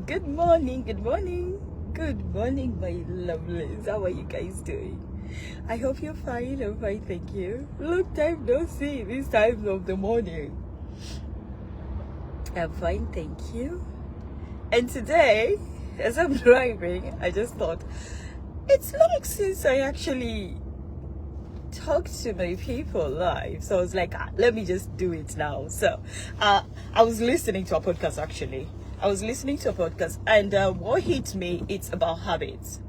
Good morning, good morning, good morning, my lovelies. How are you guys doing? I hope you're fine. I'm fine, thank you. Long time no see, this time of the morning. I'm fine, thank you. And today, as I'm driving, I just thought it's long since I actually talked to my people live, so I was like, let me just do it now. So I was listening to a podcast. Actually, I was listening to a podcast, and what hit me, it's about habits.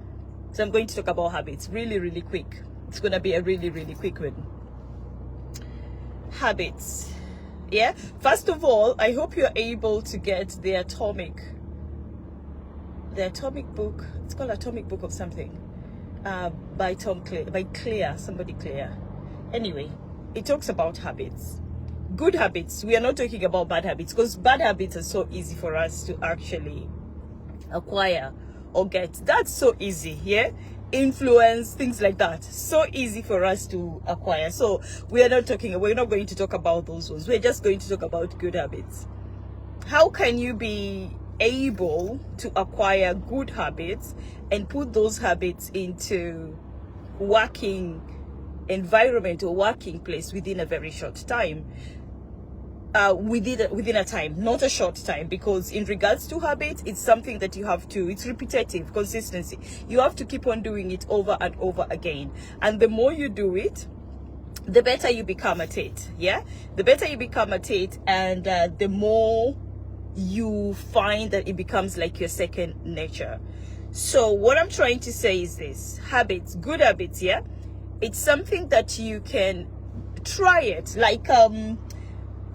So I'm going to talk about habits really quick. It's going to be a really quick one. Habits. Yeah, first of all, I hope you're able to get the atomic book. It's called Atomic Book of something, by somebody Clear. Anyway, it talks about habits, good habits. We are not talking about bad habits, because bad habits are so easy for us to actually acquire or get. That's so easy. Yeah, influence, things like that, so easy for us to acquire. So we're not going to talk about those ones. We're just going to talk about good habits. How can you be able to acquire good habits and put those habits into working environment or working place within a very short time? Within a time, not a short time, because in regards to habits, it's something that you have to, it's repetitive, consistency. You have to keep on doing it over and over again, and the more you do it, the better you become at it. Yeah, the better you become at it, and the more you find that it becomes like your second nature. So what I'm trying to say is this: habits, good habits, yeah, it's something that you can try it. Like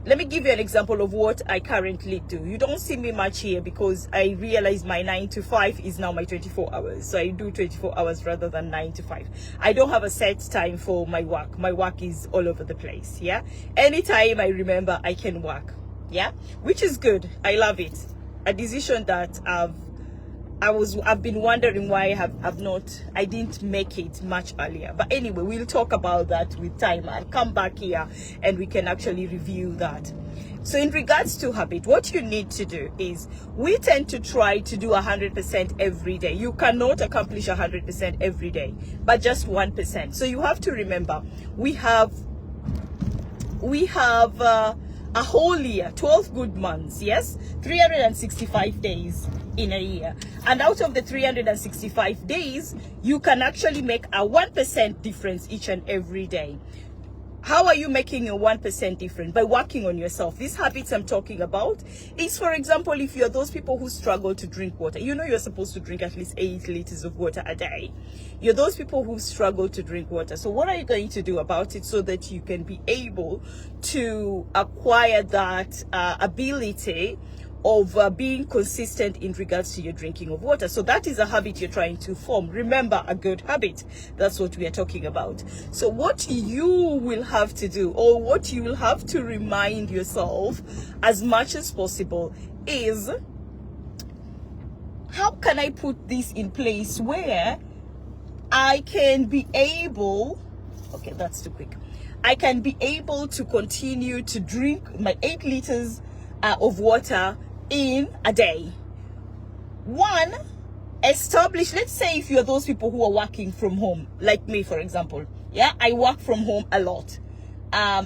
let me give you an example of what I currently do. You don't see me much here because I realize my 9 to 5 is now my 24 hours. So I do 24 hours rather than 9 to 5. I don't have a set time for my work. My work is all over the place. Yeah. Anytime I remember, I can work. Yeah. Which is good. I love it. A decision that I've been wondering why I didn't make it much earlier. But anyway, we'll talk about that with time. I'll come back here and we can actually review that. So in regards to habit, what you need to do is, we tend to try to do 100% every day. You cannot accomplish 100% every day, but just 1%. So you have to remember, we have a whole year, 12 good months, yes, 365 days in a year, and out of the 365 days, you can actually make a 1% difference each and every day. How are you making a 1% difference? By working on yourself. These habits I'm talking about is, for example, if you're those people who struggle to drink water, you know you're supposed to drink at least 8 liters of water a day. You're those people who struggle to drink water. So what are you going to do about it so that you can be able to acquire that ability of being consistent in regards to your drinking of water? So that is a habit you're trying to form. Remember, a good habit. That's what we are talking about. So what you will have to do, or what you will have to remind yourself as much as possible, is, how can I put this in place where I can be able, okay, that's too quick. I can be able to continue to drink my 8 liters of water in a day. One, establish, let's say if you're those people who are working from home, like me, for example. Yeah, I work from home a lot.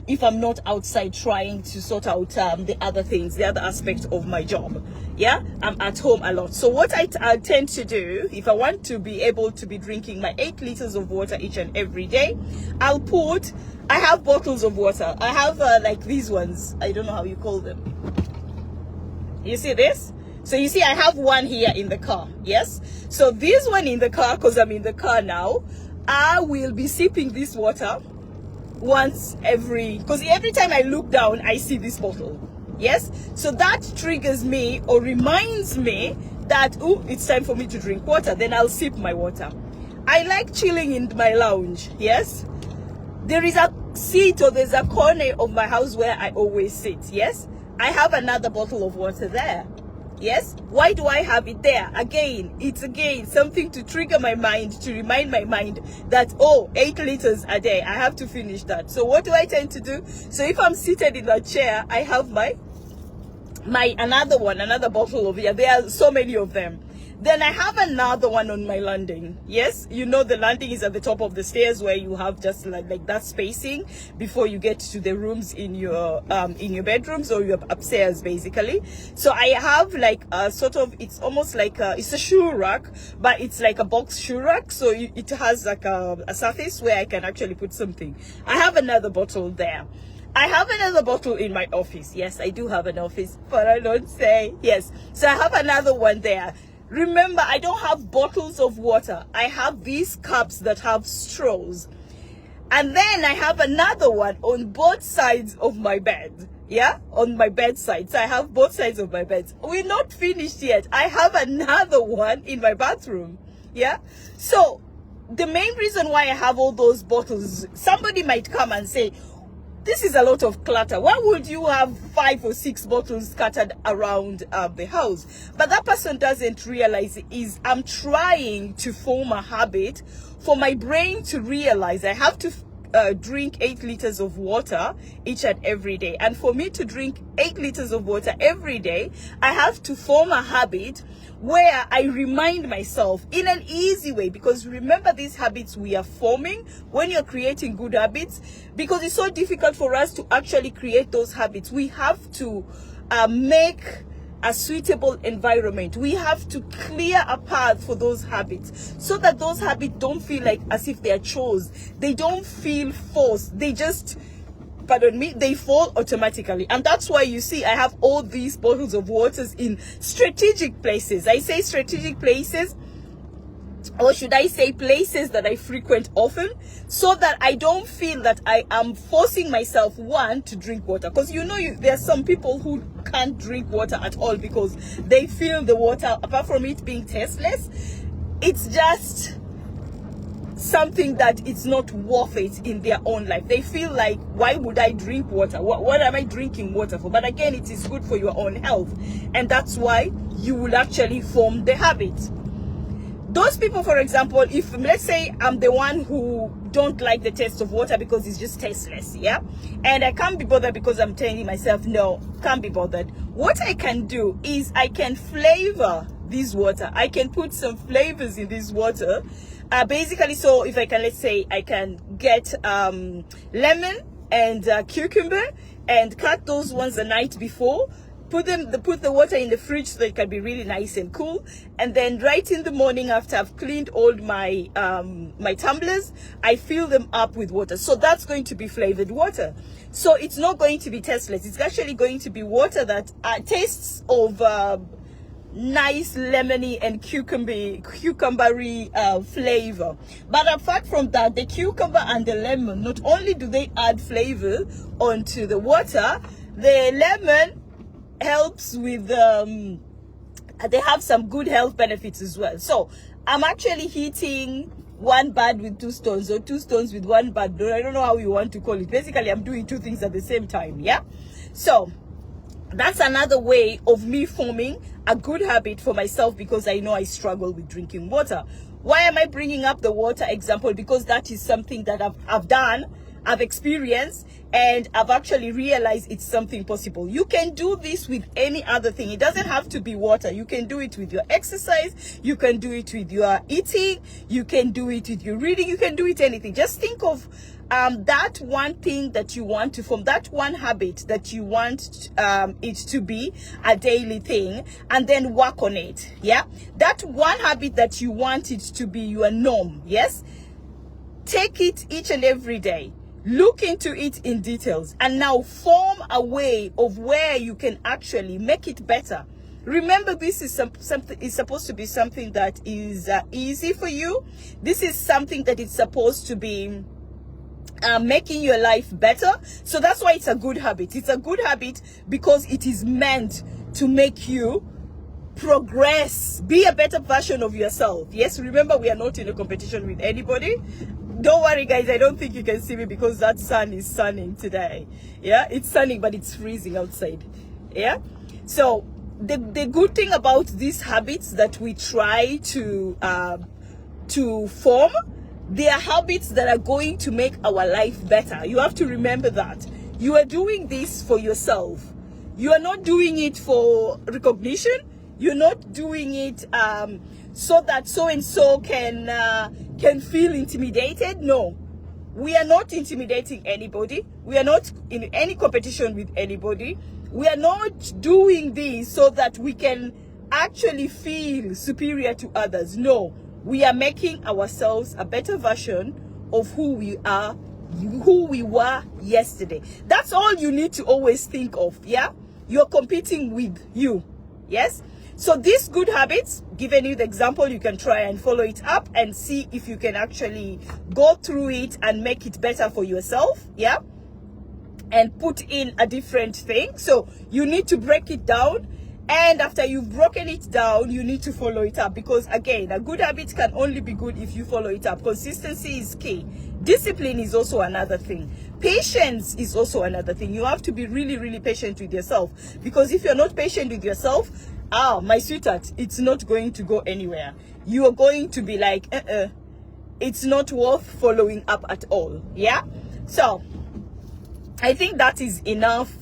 If I'm not outside trying to sort out the other things, the other aspects of my job. Yeah, I'm at home a lot. So what I tend to do, if I want to be able to be drinking my 8 liters of water each and every day, I have bottles of water. I have like these ones. I don't know how you call them. You see this? So you see, I have one here in the car. Yes. So this one in the car, because I'm in the car now, I will be sipping this water because every time I look down, I see this bottle. Yes. So that triggers me or reminds me that, oh, it's time for me to drink water. Then I'll sip my water. I like chilling in my lounge. Yes. There is a seat, or there's a corner of my house where I always sit. Yes. I have another bottle of water there. Yes. Why do I have it there? It's something to trigger my mind, to remind my mind that, oh, 8 liters a day, I have to finish that. So what do I tend to do? So if I'm seated in a chair, I have my another bottle of, yeah, there are so many of them. Then I have another one on my landing. Yes, you know the landing is at the top of the stairs where you have just like that spacing before you get to the rooms in your bedrooms, or you're upstairs basically. So I have like a sort of, it's almost like it's a shoe rack, but it's like a box shoe rack. So it has like a surface where I can actually put something. I have another bottle there. I have another bottle in my office. Yes, I do have an office, but I don't say. Yes, so I have another one there. Remember, I don't have bottles of water. I have these cups that have straws. And then I have another one on both sides of my bed. Yeah, on my bedside. So I have both sides of my bed. We're not finished yet. I have another one in my bathroom. Yeah, so the main reason why I have all those bottles, somebody might come and say, this is a lot of clutter. Why would you have 5 or 6 bottles scattered around the house? But that person doesn't realize is I'm trying to form a habit for my brain to realize I have to drink 8 liters of water each and every day. And for me to drink 8 liters of water every day, I have to form a habit where I remind myself in an easy way, because remember, these habits we are forming when you're creating good habits, because it's so difficult for us to actually create those habits. We have to make a suitable environment. We have to clear a path for those habits so that those habits don't feel like as if they are chores. They don't feel forced. They just, pardon me, they fall automatically. And that's why you see I have all these bottles of waters in strategic places. I say strategic places, or should I say places that I frequent often, so that I don't feel that I am forcing myself, one, to drink water. Because there are some people who can't drink water at all because they feel the water, apart from it being tasteless, it's just something that it's not worth it in their own life. They feel like, why would I drink water? What am I drinking water for? But again, it is good for your own health, and that's why you will actually form the habit. Those people, for example, if let's say I'm the one who don't like the taste of water because it's just tasteless, yeah, and I can't be bothered because I'm telling myself, no, can't be bothered. What I can do is I can flavor this water. I can put some flavors in this water. Basically, so if I can, let's say I can get lemon and cucumber and cut those ones the night before, put the water in the fridge so it can be really nice and cool, and then right in the morning after I've cleaned all my my tumblers, I fill them up with water. So that's going to be flavored water. So it's not going to be tasteless. It's actually going to be water that tastes of nice lemony and cucumbery flavor. But apart from that, the cucumber and the lemon, not only do they add flavor onto the water, the lemon helps with they have some good health benefits as well. So I'm actually hitting one bird with 2 stones, or 2 stones with 1 bird. I don't know how you want to call it. Basically, I'm doing 2 things at the same time. Yeah, so that's another way of me forming a good habit for myself, because I know I struggle with drinking water. Why am I bringing up the water example? Because that is something that I've done, I've experienced, and I've actually realized it's something possible. You can do this with any other thing. It doesn't have to be water. You can do it with your exercise. You can do it with your eating. You can do it with your reading. You can do it anything. Just think of that one thing that you want to form, that one habit that you want it to be a daily thing, and then work on it. Yeah, that one habit that you want it to be your norm. Yes, take it each and every day. Look into it in details, and now form a way of where you can actually make it better. Remember, this is something is supposed to be something that is easy for you. This is something that is supposed to be making your life better. So that's why it's a good habit. It's a good habit because it is meant to make you progress, be a better version of yourself. Yes, remember, we are not in a competition with anybody. Don't worry, guys, I don't think you can see me because that sun is sunning today. Yeah, it's sunning, but it's freezing outside. Yeah, so the good thing about these habits that we try to form, they are habits that are going to make our life better. You have to remember that you are doing this for yourself. You are not doing it for recognition. You're not doing it so that so and so can feel intimidated. No, we are not intimidating anybody. We are not in any competition with anybody. We are not doing this so that we can actually feel superior to others. No, we are making ourselves a better version of who we are, who we were yesterday. That's all you need to always think of. Yeah, you're competing with you. Yes. So these good habits, given you the example, you can try and follow it up and see if you can actually go through it and make it better for yourself. Yeah, and put in a different thing. So you need to break it down, and after you've broken it down, you need to follow it up, because again, a good habit can only be good if you follow it up. Consistency is key. Discipline is also another thing. Patience is also another thing. You have to be really, really patient with yourself, because if you're not patient with yourself, my sweetheart, it's not going to go anywhere. You are going to be like, it's not worth following up at all. Yeah. So I think that is enough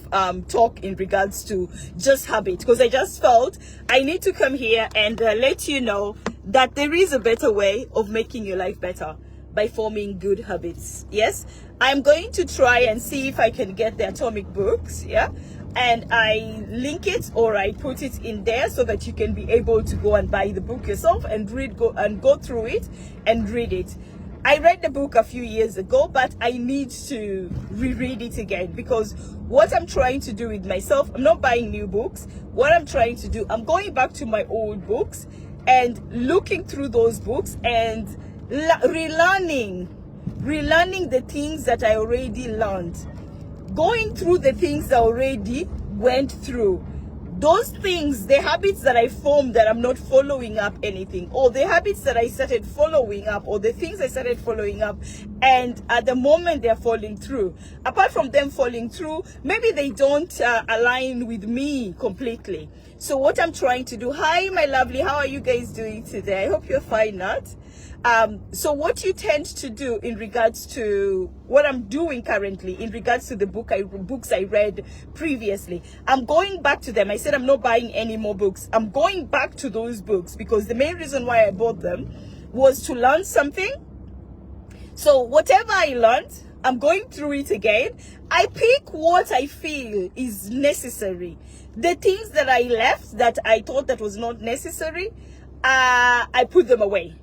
talk in regards to just habit, because I just felt I need to come here and let you know that there is a better way of making your life better by forming good habits. Yes, I'm going to try and see if I can get the Atomic books. Yeah, and I link it or I put it in there so that you can be able to go and buy the book yourself and go through it and read it. I read the book a few years ago, but I need to reread it again, because what I'm trying to do with myself, I'm not buying new books. What I'm trying to do, I'm going back to my old books and looking through those books and relearning the things that I already learned, going through the things I already went through. Those things, the habits that I formed that I'm not following up anything, or the habits that I started following up, or the things I started following up, and at the moment they're falling through. Apart from them falling through, maybe they don't align with me completely. So what I'm trying to do, hi my lovely, how are you guys doing today? I hope you're fine, not? So what you tend to do in regards to what I'm doing currently, in regards to the books I read previously, I'm going back to them. I said I'm not buying any more books. I'm going back to those books because the main reason why I bought them was to learn something. So whatever I learned, I'm going through it again. I pick what I feel is necessary. The things that I left that I thought that was not necessary, I put them away.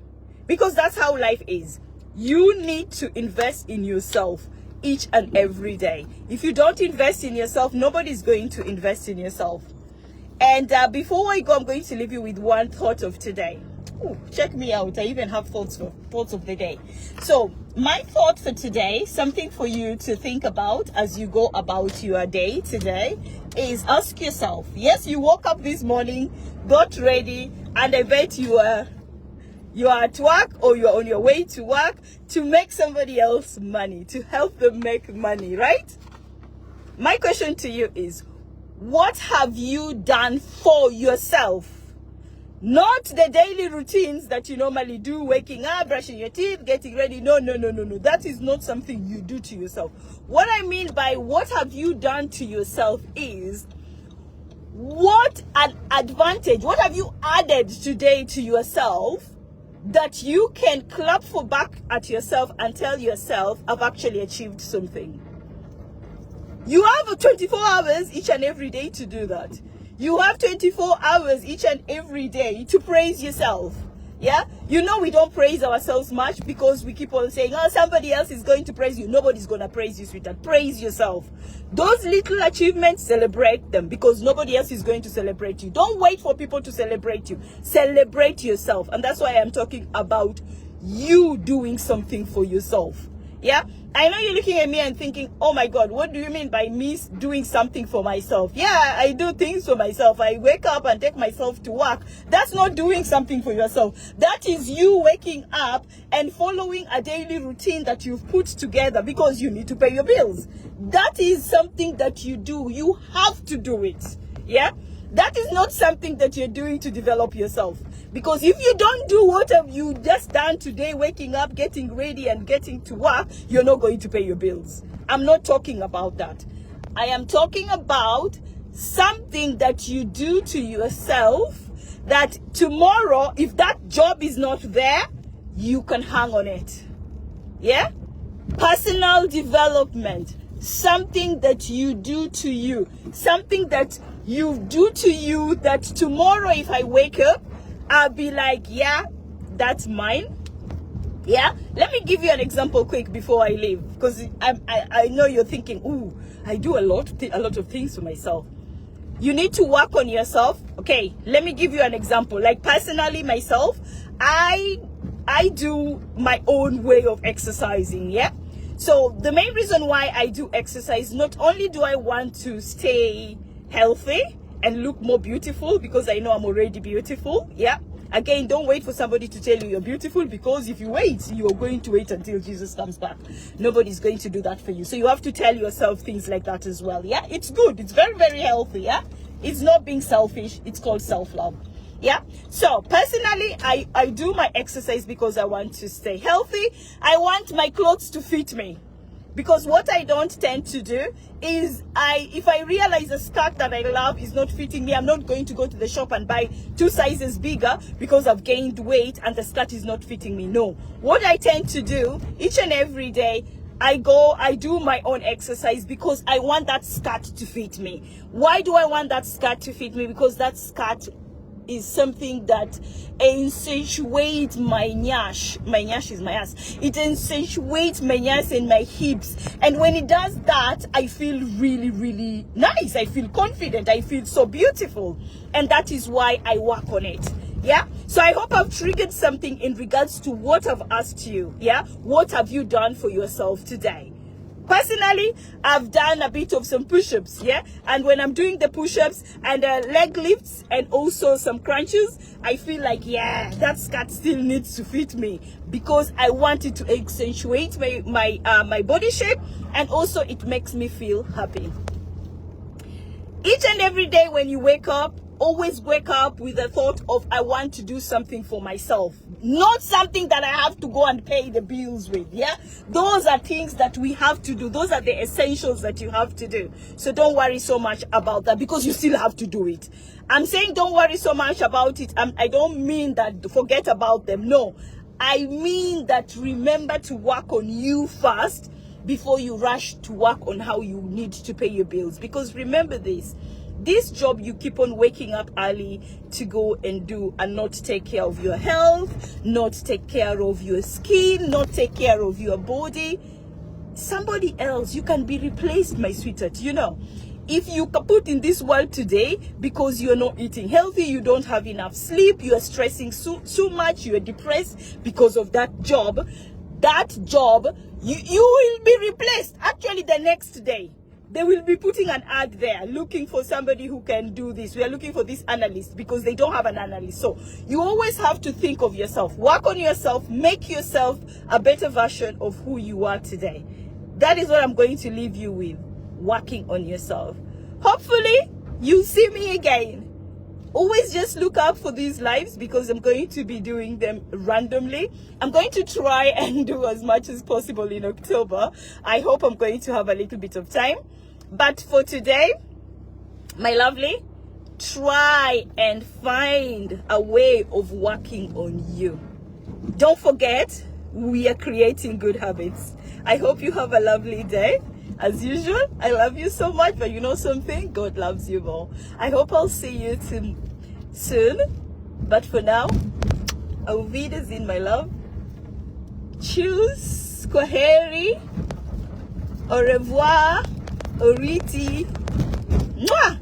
Because that's how life is. You need to invest in yourself each and every day. If you don't invest in yourself, nobody's going to invest in yourself. And before I go, I'm going to leave you with one thought of today. Ooh, check me out. I even have thoughts of the day. So my thought for today, something for you to think about as you go about your day today, is ask yourself, yes, you woke up this morning, got ready, and I bet you are at work or you're on your way to work to make somebody else money, to help them make money, right? My question to you is, what have you done for yourself? Not the daily routines that you normally do, waking up, brushing your teeth, getting ready. No. That is not something you do to yourself. What I mean by what have you done to yourself is, what an advantage, what have you added today to yourself that you can clap for back at yourself and tell yourself, I've actually achieved something. You have 24 hours each and every day to do that. You have 24 hours each and every day to praise yourself. Yeah, you know, we don't praise ourselves much because we keep on saying, oh, somebody else is going to praise you. Nobody's going to praise you, sweetheart. Praise yourself. Those little achievements, celebrate them, because nobody else is going to celebrate you. Don't wait for people to celebrate you. Celebrate yourself. And that's why I'm talking about you doing something for yourself. Yeah, I know you're looking at me and thinking, oh my God, what do you mean by me doing something for myself? Yeah, I do things for myself. I wake up and take myself to work. That's not doing something for yourself. That is you waking up and following a daily routine that you've put together because you need to pay your bills. That is something that you do. You have to do it. Yeah, that is not something that you're doing to develop yourself. Because if you don't do what have you just done today, waking up, getting ready and getting to work, you're not going to pay your bills. I'm not talking about that. I am talking about something that you do to yourself that tomorrow, if that job is not there, you can hang on it. Yeah? Personal development, something that you do to you, something that you do to you that tomorrow if I wake up, I'll be like, yeah, that's mine. Yeah, let me give you an example quick before I leave, because I know you're thinking, ooh, I do a lot of things for myself. You need to work on yourself. Okay, let me give you an example. Like personally, myself, I do my own way of exercising. Yeah, so the main reason why I do exercise, not only do I want to stay healthy and look more beautiful, because I know I'm already beautiful. Yeah. Again, don't wait for somebody to tell you you're beautiful, because if you wait, you're going to wait until Jesus comes back. Nobody's going to do that for you. So you have to tell yourself things like that as well. Yeah, it's good. It's very, very healthy. Yeah, it's not being selfish. It's called self-love. Yeah. So personally, I do my exercise because I want to stay healthy. I want my clothes to fit me. Because what I don't tend to do is, if I realize a skirt that I love is not fitting me, I'm not going to go to the shop and buy 2 sizes bigger because I've gained weight and the skirt is not fitting me. No. What I tend to do each and every day, I do my own exercise because I want that skirt to fit me. Why do I want that skirt to fit me? Because that skirt is something that accentuates my nyash. My nyash is my ass. It accentuates my nyash and my hips. And when it does that, I feel really, really nice. I feel confident. I feel so beautiful. And that is why I work on it. Yeah. So I hope I've triggered something in regards to what I've asked you. Yeah. What have you done for yourself today? Personally, I've done a bit of some push-ups, yeah? And when I'm doing the push-ups and leg lifts and also some crunches, I feel like, yeah, that skirt still needs to fit me, because I want it to accentuate my body shape, and also it makes me feel happy. Each and every day when you wake up, always wake up with the thought of, I want to do something for myself. Not something that I have to go and pay the bills with, yeah? Those are things that we have to do. Those are the essentials that you have to do. So don't worry so much about that, because you still have to do it. I'm saying don't worry so much about it. I don't mean that forget about them. No, I mean that remember to work on you first before you rush to work on how you need to pay your bills. Because remember this job you keep on waking up early to go and do, and not take care of your health, not take care of your skin, not take care of your body. Somebody else, you can be replaced, my sweetheart. You know, if you put in this world today because you're not eating healthy, you don't have enough sleep, you are stressing so much, you are depressed because of that job, you will be replaced actually the next day. They will be putting an ad there looking for somebody who can do this. We are looking for this analyst, because they don't have an analyst. So you always have to think of yourself, work on yourself, make yourself a better version of who you are today. That is what I'm going to leave you with, working on yourself. Hopefully you'll see me again. Always just look out for these lives, because I'm going to be doing them randomly. I'm going to try and do as much as possible in October. I hope I'm going to have a little bit of time. But for today, my lovely, try and find a way of working on you. Don't forget, we are creating good habits. I hope you have a lovely day. As usual, I love you so much, but you know something? God loves you more. I hope I'll see you soon. But for now, auf Wiedersehen, my love. Tschüss, kwaheri, au revoir, oriti. Mwah!